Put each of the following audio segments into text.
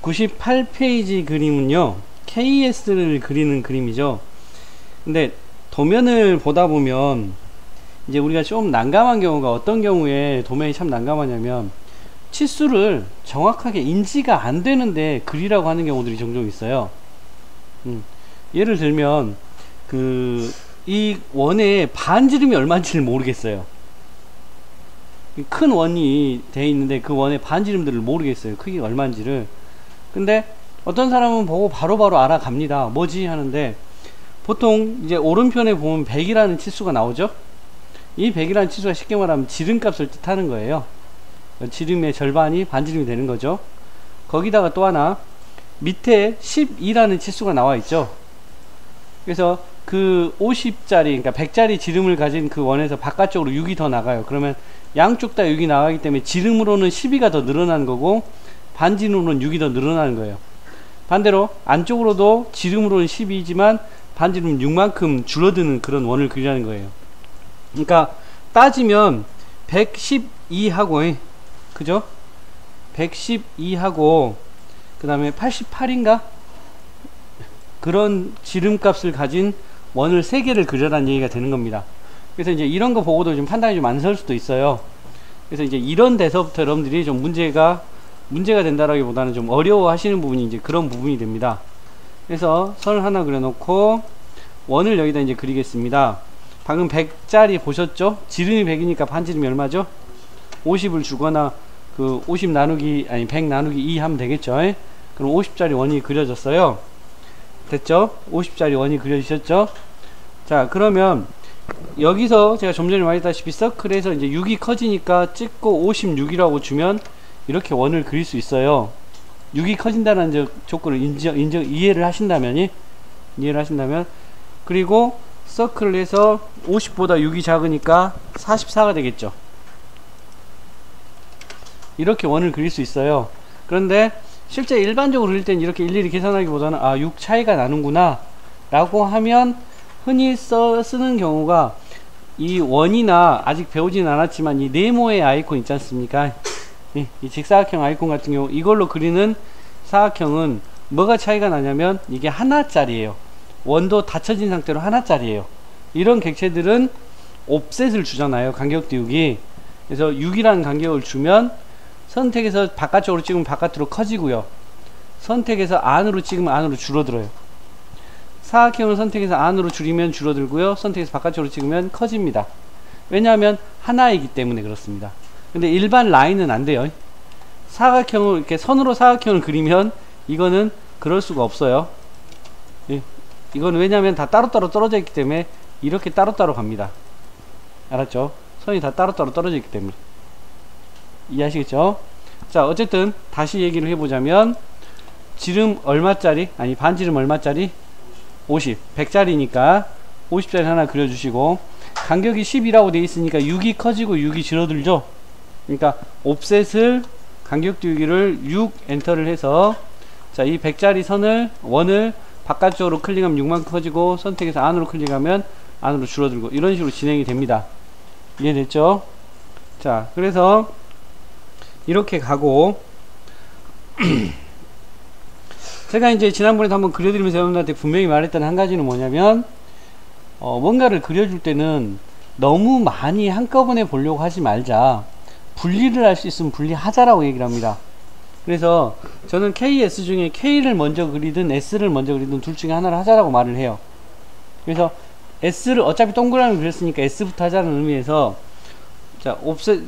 98페이지 그림은요, KS를 그리는 그림이죠. 근데 도면을 보다 보면 이제 우리가 좀 난감한 경우가, 어떤 경우에 도면이 참 난감하냐면 치수를 정확하게 인지가 안 되는데 그리라고 하는 경우들이 종종 있어요. 예를 들면 이 원의 반지름이 얼마인지를 모르겠어요. 큰 원이 돼 있는데 그 원의 반지름들을 모르겠어요, 크기가 얼마인지를. 근데 어떤 사람은 보고 바로바로 알아갑니다. 뭐지 하는데, 보통 이제 오른편에 보면 100이라는 치수가 나오죠. 이 100이라는 치수가 쉽게 말하면 지름값을 뜻하는 거예요. 지름의 절반이 반지름이 되는 거죠. 거기다가 또 하나 밑에 12라는 치수가 나와 있죠. 그래서 그 50짜리, 그러니까 100짜리 지름을 가진 그 원에서 바깥쪽으로 6이 더 나가요. 그러면 양쪽 다 6이 나가기 때문에 지름으로는 12가 더 늘어나는 거고 반지름으로는 6이 더 늘어나는 거예요. 반대로 안쪽으로도 지름으로는 12이지만 반지름은 6만큼 줄어드는 그런 원을 그리라는 거예요. 그러니까 따지면 112하고, 그죠? 112하고 그 다음에 88인가? 그런 지름값을 가진 원을 3개를 그려라는 얘기가 되는 겁니다. 그래서 이제 이런 거 보고도 좀 판단이 좀 안 설 수도 있어요. 그래서 이제 이런 데서부터 여러분들이 좀 문제가 된다라기보다는 좀 어려워 하시는 부분이 이제 그런 부분이 됩니다. 그래서 선을 하나 그려놓고 원을 여기다 이제 그리겠습니다. 방금 100짜리 보셨죠? 지름이 100이니까 반지름이 얼마죠? 50을 주거나 그 50 나누기, 아니 100 나누기 2 하면 되겠죠? 그럼 50짜리 원이 그려졌어요. 됐죠? 50짜리 원이 그려지셨죠? 자, 그러면 여기서 제가 좀 전에 말했다시피 서클에서 이제 6이 커지니까 찍고 56이라고 주면 이렇게 원을 그릴 수 있어요. 6이 커진다는 조건을 이해를 하신다면, 그리고 서클을 해서 50보다 6이 작으니까 44가 되겠죠. 이렇게 원을 그릴 수 있어요. 그런데 실제 일반적으로 그릴 땐 이렇게 일일이 계산하기보다는 6 차이가 나는구나 라고 하면 흔히 쓰는 경우가, 이 원이나 아직 배우지는 않았지만 이 네모의 아이콘 있지 않습니까? 이 직사각형 아이콘 같은 경우, 이걸로 그리는 사각형은 뭐가 차이가 나냐면 이게 하나짜리예요. 원도 닫혀진 상태로 하나짜리예요. 이런 객체들은 옵셋을 주잖아요, 간격 띄우기. 그래서 6이라는 간격을 주면 선택해서 바깥쪽으로 찍으면 바깥으로 커지고요, 선택해서 안으로 찍으면 안으로 줄어들어요. 사각형을 선택해서 안으로 줄이면 줄어들고요, 선택해서 바깥쪽으로 찍으면 커집니다. 왜냐하면 하나이기 때문에 그렇습니다. 근데 일반 라인은 안 돼요. 사각형을 이렇게 선으로 사각형을 그리면 이거는 그럴 수가 없어요. 이거는 왜냐하면 다 따로따로 떨어져 있기 때문에 이렇게 따로따로 갑니다. 알았죠? 선이 다 따로따로 떨어져 있기 때문에. 이해하시겠죠? 자, 어쨌든 다시 얘기를 해보자면 지름 얼마짜리, 아니 반지름 얼마짜리? 50, 100짜리니까 50짜리 하나 그려주시고, 간격이 10이라고 되어 있으니까 6이 커지고 6이 줄어들죠. 그러니까 옵셋을, 간격 띄우기를 6 엔터를 해서, 자, 이 100짜리 원을 바깥쪽으로 클릭하면 6만 커지고 선택해서 안으로 클릭하면 안으로 줄어들고, 이런 식으로 진행이 됩니다. 이해됐죠? 자, 그래서 이렇게 가고 제가 이제 지난번에도 한번 그려드리면서 여러분들한테 분명히 말했던 한 가지는 뭐냐면, 뭔가를 그려줄 때는 너무 많이 한꺼번에 보려고 하지 말자, 분리를 할 수 있으면 분리하자라고 얘기를 합니다. 그래서 저는 KS 중에 K를 먼저 그리든 S를 먼저 그리든 둘 중에 하나를 하자라고 말을 해요. 그래서 S를, 어차피 동그라미 그렸으니까 S부터 하자는 의미에서, 자, 옵셋,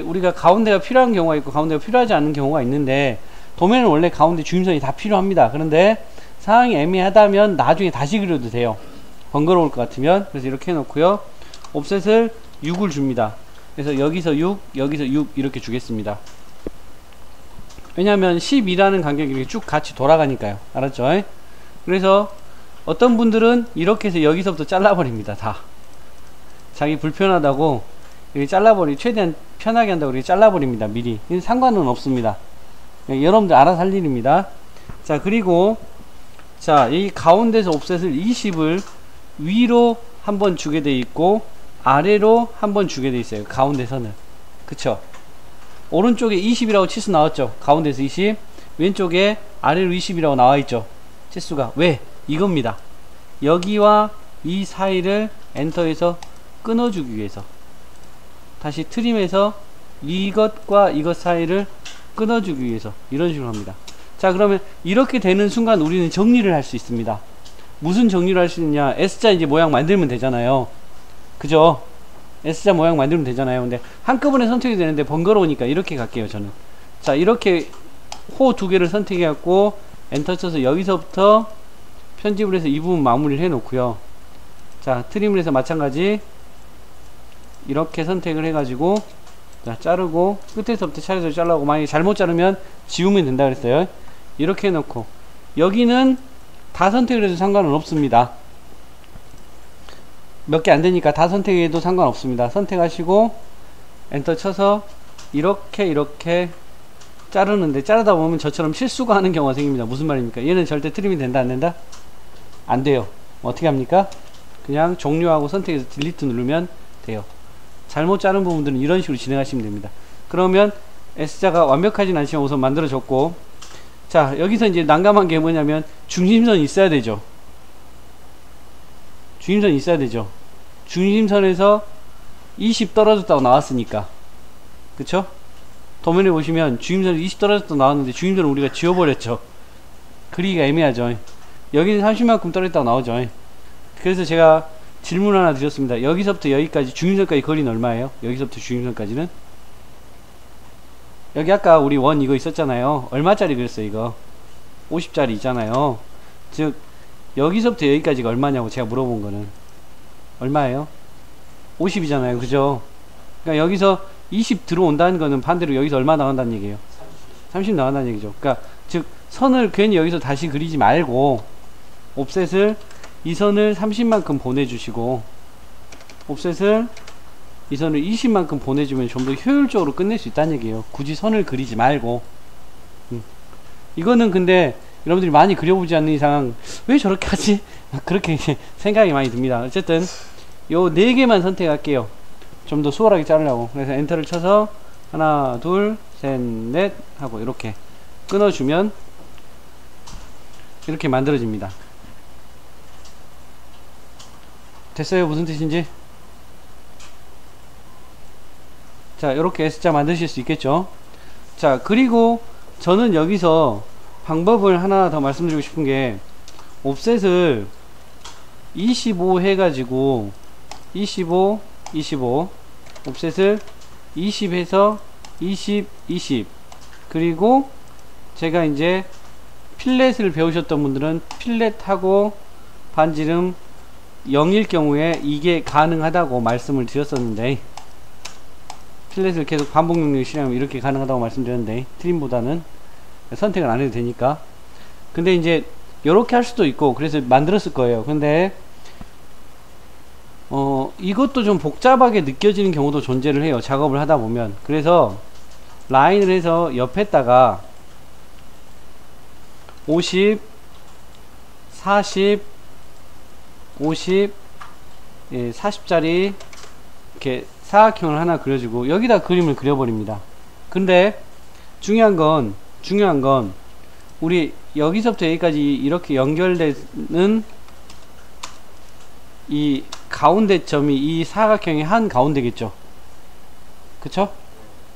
우리가 가운데가 필요한 경우가 있고 가운데가 필요하지 않은 경우가 있는데, 도면은 원래 가운데 주임선이 다 필요합니다. 그런데 상황이 애매하다면 나중에 다시 그려도 돼요, 번거로울 것 같으면. 그래서 이렇게 해놓고요, 옵셋을 6을 줍니다. 그래서 여기서 6, 여기서 6 이렇게 주겠습니다. 왜냐하면 12라는 간격이 이렇게 쭉 같이 돌아가니까요. 알았죠? 그래서 어떤 분들은 이렇게 해서 여기서부터 잘라버립니다. 다 자기 불편하다고 이렇게 최대한 편하게 한다고 이렇게 잘라버립니다, 미리. 상관은 없습니다. 여러분들 알아서 할 일입니다. 자, 그리고 자, 이 가운데서 옵셋을 20을 위로 한번 주게 돼 있고 아래로 한번 주게 돼 있어요, 가운데 선을. 그쵸? 오른쪽에 20이라고 치수 나왔죠? 가운데서 20, 왼쪽에 아래로 20이라고 나와있죠. 치수가. 왜? 이겁니다. 여기와 이 사이를 엔터에서 끊어주기 위해서, 다시 트림해서 이것과 이것 사이를 끊어주기 위해서 이런 식으로 합니다. 자, 그러면 이렇게 되는 순간 우리는 정리를 할 수 있습니다. 무슨 정리를 할 수 있냐? S자 이제 모양 만들면 되잖아요. 그죠? S자 모양 만들면 되잖아요. 근데 한꺼번에 선택이 되는데 번거로우니까 이렇게 갈게요, 저는. 자, 이렇게 호 두 개를 선택해 갖고 엔터 쳐서 여기서부터 편집을 해서 이 부분 마무리를 해 놓고요. 자, 트림을 해서 마찬가지 이렇게 선택을 해 가지고, 자, 자르고 끝에서부터 차례대로 잘라고, 만약에 잘못 자르면 지우면 된다 그랬어요. 이렇게 해 놓고, 여기는 다 선택을 해도 상관은 없습니다. 몇 개 안 되니까 다 선택해도 상관없습니다. 선택하시고 엔터 쳐서 이렇게 자르는데, 자르다 보면 저처럼 실수가 하는 경우가 생깁니다. 무슨 말입니까? 얘는 절대 트림이 된다 안 된다? 안 돼요. 어떻게 합니까? 그냥 종료하고 선택해서 딜리트 누르면 돼요. 잘못 자른 부분들은 이런 식으로 진행하시면 됩니다. 그러면 S자가 완벽하진 않지만 우선 만들어졌고, 자, 여기서 이제 난감한 게 뭐냐면 중심선이 있어야 되죠. 중심선이 있어야 되죠. 중심선에서 20 떨어졌다고 나왔으니까, 그쵸? 도면에 보시면 중심선이 20 떨어졌다고 나왔는데 중심선을 우리가 지워버렸죠. 그리기가 애매하죠. 여기는 30만큼 떨어졌다고 나오죠. 그래서 제가 질문 하나 드렸습니다. 여기서부터 여기까지 중심선까지 거리는 얼마예요? 여기서부터 중심선까지는? 여기 아까 우리 원 이거 있었잖아요. 얼마짜리 그랬어요? 이거 50짜리 있잖아요. 즉 여기서부터 여기까지가 얼마냐고 제가 물어본 거는 얼마예요? 50이잖아요. 그죠? 그러니까 여기서 20 들어온다는 거는 반대로 여기서 얼마 나간다는 얘기예요? 30 나간다는 얘기죠. 그러니까 즉 선을 괜히 여기서 다시 그리지 말고 옵셋을 이 선을 30만큼 보내주시고 옵셋을 이 선을 20만큼 보내주면 좀 더 효율적으로 끝낼 수 있다는 얘기예요. 굳이 선을 그리지 말고. 이거는 근데 여러분들이 많이 그려보지 않는 이상 왜 저렇게 하지? 그렇게 생각이 많이 듭니다. 어쨌든 요 4개만 선택할게요. 좀 더 수월하게 자르려고. 그래서 엔터를 쳐서 하나 둘 셋 넷 하고 이렇게 끊어주면 이렇게 만들어집니다. 됐어요? 무슨 뜻인지? 자, 이렇게 S자 만드실 수 있겠죠. 자, 그리고 저는 여기서 방법을 하나 더 말씀드리고 싶은 게, 옵셋을 25 해가지고 25 옵셋을 20 해서 20 그리고 제가 이제 필렛을 배우셨던 분들은 필렛하고 반지름 0일 경우에 이게 가능하다고 말씀을 드렸었는데, 필렛을 계속 반복 능력을 실행하면 이렇게 가능하다고 말씀드렸는데, 트림보다는 선택을 안 해도 되니까. 근데 이제 요렇게 할 수도 있고 그래서 만들었을 거예요. 근데 이것도 좀 복잡하게 느껴지는 경우도 존재를 해요. 작업을 하다 보면. 그래서 라인을 해서 옆에다가 50 40 50 40짜리 이렇게 사각형을 하나 그려주고 여기다 그림을 그려버립니다. 근데 중요한 건 우리 여기서부터 여기까지 이렇게 연결되는 이 가운데 점이 이 사각형의 한 가운데겠죠. 그쵸?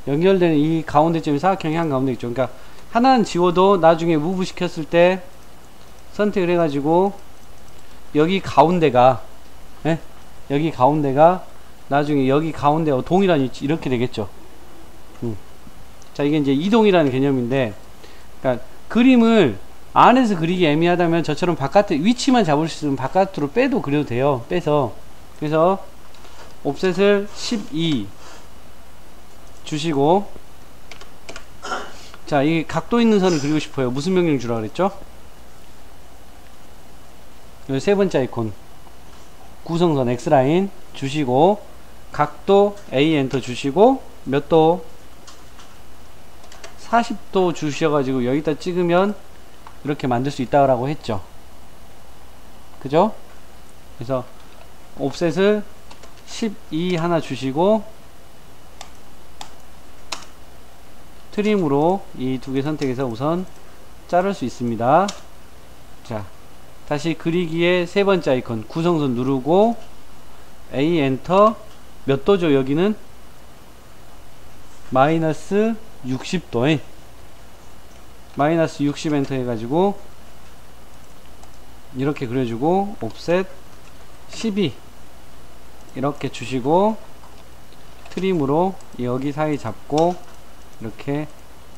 연결되는 이 가운데 점이 사각형의 한 가운데겠죠. 그러니까 하나는 지워도 나중에 무브 시켰을 때 선택을 해가지고 여기 가운데가 여기 가운데가 나중에 여기 가운데와 동일한 위치 이렇게 되겠죠. 자, 이게 이제 이동이라는 개념인데, 그러니까 그림을 안에서 그리기 애매하다면 저처럼 바깥에 위치만 잡을 수 있으면 바깥으로 빼도 그려도 돼요. 빼서. 그래서 옵셋을 12 주시고, 자, 이 각도 있는 선을 그리고 싶어요. 무슨 명령 주라 그랬죠? 여기 세 번째 아이콘 구성선 X라인 주시고 각도 A 엔터 주시고 몇 도? 40도 주셔가지고 여기다 찍으면 이렇게 만들 수 있다라고 했죠. 그죠? 그래서 옵셋을 12 하나 주시고 트림으로 이 두 개 선택해서 우선 자를 수 있습니다. 자, 다시 그리기의 세 번째 아이콘 구성선 누르고 A 엔터. 몇 도죠? 여기는 마이너스 60도에 마이너스 60 엔터 해가지고 이렇게 그려주고 옵셋 12 이렇게 주시고 트림으로 여기 사이 잡고 이렇게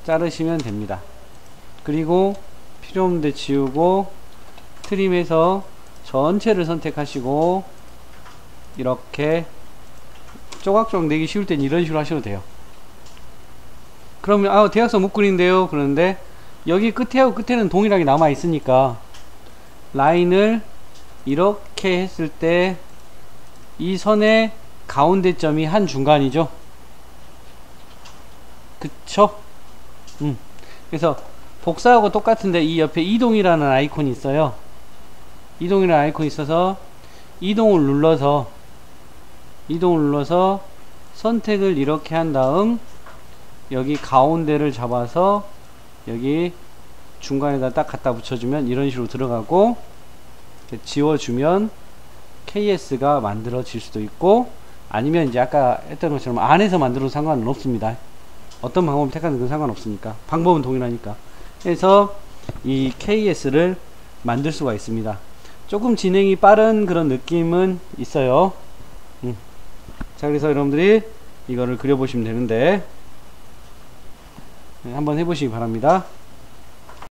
자르시면 됩니다. 그리고 필요 없는데 지우고 트림에서 전체를 선택하시고 이렇게 조각조각 내기 쉬울 땐 이런 식으로 하셔도 돼요. 그러면 대각선 못 그린대요. 그런데 여기 끝에하고 끝에는 동일하게 남아 있으니까 라인을 이렇게 했을 때 이 선의 가운데 점이 한 중간이죠. 그쵸? 그래서 복사하고 똑같은데 이 옆에 이동이라는 아이콘이 있어요. 이동이라는 아이콘이 있어서 이동을 눌러서 선택을 이렇게 한 다음 여기 가운데를 잡아서 여기 중간에다 딱 갖다 붙여주면 이런 식으로 들어가고 지워주면 KS가 만들어질 수도 있고 아니면 이제 아까 했던 것처럼 안에서 만들어도 상관은 없습니다. 어떤 방법을 택하는 건 상관없으니까 방법은 동일하니까. 그래서 이 KS를 만들 수가 있습니다. 조금 진행이 빠른 그런 느낌은 있어요. 자, 그래서 여러분들이 이거를 그려보시면 되는데 한번 해보시기 바랍니다.